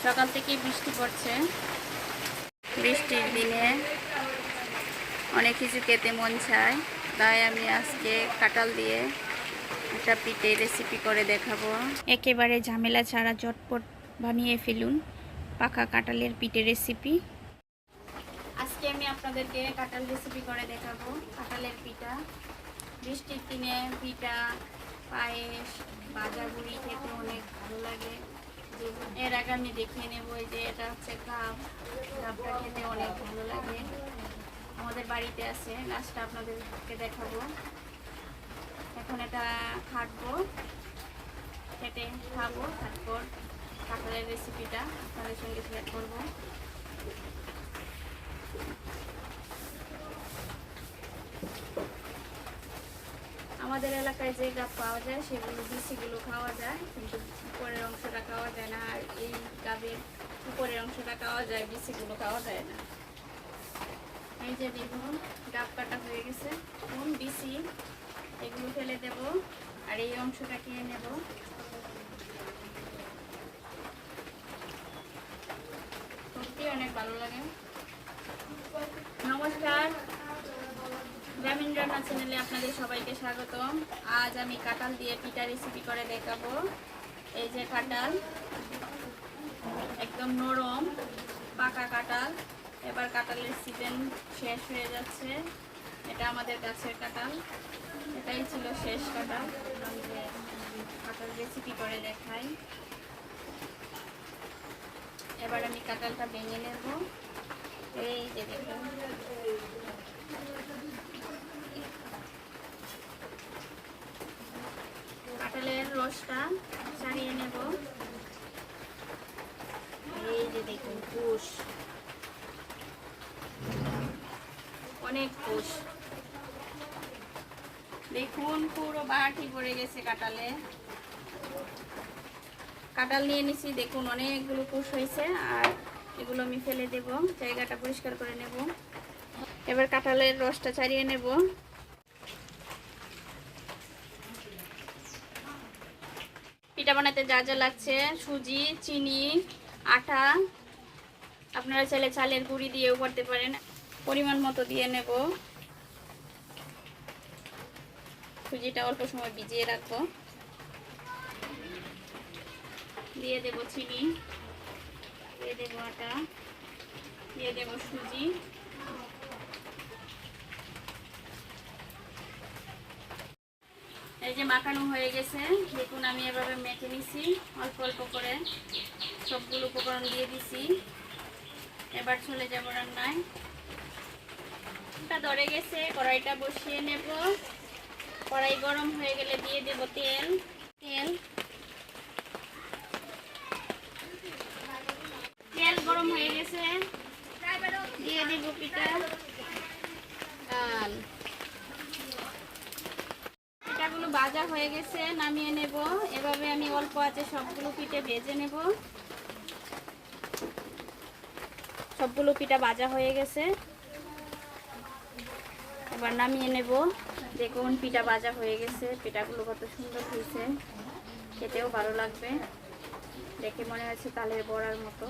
সকাল থেকে বৃষ্টি পড়ছে। বৃষ্টির দিনে অনেক কিছু খেতে মন চায়, তাই আমি আজকে কাঁঠাল দিয়ে একটা পিঠে রেসিপি করে দেখাবো। একেবারে ঝামেলা ছাড়া চটপট বানিয়ে ফেলুন পাকা কাঁঠালের পিঠে রেসিপি। আজকে আমি আপনাদেরকে কাঁঠাল রেসিপি করে দেখাবো। কাঁঠালের পিঠা, বৃষ্টির দিনে পিঠা, পায়েস, ভাজা বুড়ি খেতে অনেক ভালো লাগে। এর আগে আমি দেখিয়ে নেব, এই যে এটা হচ্ছে কাপটা খেতে অনেক ভালো লাগে। আমাদের বাড়িতে আছে, গাছটা আপনাদেরকে দেখাবো। এখন এটা কাটবো, কেটে খাবো, তারপর কাঁঠালের রেসিপিটা আপনাদের সঙ্গে শেয়ার করবো। আমাদের এলাকায় যে গাছ পাওয়া যায় সেগুলো বিচিগুলো খাওয়া যায়, কিন্তু উপরের অংশটা খাওয়া যায় না। আর এই গাছের উপরের অংশটা খাওয়া যায়, বিচিগুলো খাওয়া যায় না। এই যে দেখুন, গাছ কাটা হয়ে গেছে। কোন বিচি এগুলো ফেলে দেব, আর এই অংশটা খেয়ে নেব। সত্যি অনেক ভালো লাগে। নমস্কার, গ্রামীণ রান্না চ্যানেলে আপনাদের সবাইকে স্বাগতম। আজ আমি কাঁঠাল দিয়ে পিঠা রেসিপি করে দেখাবো। এই যে কাঁঠাল, একদম নরম পাকা কাঁঠাল। এবার কাঁঠালের সিজন শেষ হয়ে যাচ্ছে। এটা আমাদের গাছের কাঁঠাল, এটাই ছিল শেষ কাঁঠাল। আমি যে কাঁঠাল রেসিপি করে দেখাই। এবার আমি কাঁঠালটা ভেঙে নেব। এই যে দেখুন, কাঁঠালের রসটা ছাড়িয়ে নেব। এই যে দেখুন, কুশ, অনেক কুশ। দেখুন পুরো বাটি পড়ে গেছে কাঁঠালে। কাঁঠাল নিয়ে নিছি, দেখুন অনেকগুলো কুশ হয়েছে। আর এগুলো আমি ফেলে দেব, জায়গাটা পরিষ্কার করে নেব। এবার কাঁঠালের রসটা ছাড়িয়ে নেব। পিঠা বানাতে যা যা লাগছে: সুজি, চিনি, আটা, আপনারা চাইলে চালের গুঁড়ি দিয়েও করতে পারেন। পরিমাণ মতো দিয়ে নেব। সুজিটা অল্প সময় ভিজিয়ে রাখবো। দিয়ে দেব চিনি, দিয়ে দেব আটা, দিয়ে দেব সুজি। এই যে মাখানো হয়ে গেছে, দেখুন আমি এভাবে মেখে নিছি অল্প অল্প করে। সবগুলো উপকরণ দিয়ে দিছি। এবার চলে যাব রান্নায়। ধরে গেছে, কড়াইটা বসিয়ে নেব। কড়াই গরম হয়ে গেলে দিয়ে দেব তেল। তেল গরম হয়ে গেছে, দিয়ে দেব পিঠা। পিঠাগুলো ভাজা হয়ে গেছে, নামিয়ে নেব। এভাবে আমি অল্প আছে সবগুলো পিঠে ভেজে নেব। সবগুলো পিঠা ভাজা হয়ে গেছে, এবার নামিয়ে নেব। দেখুন পিঠা ভাজা হয়ে গেছে। পিঠাগুলো কত সুন্দর হয়েছে, খেতেও ভালো লাগবে। দেখে মনে হচ্ছে তালের বড়ার মতো।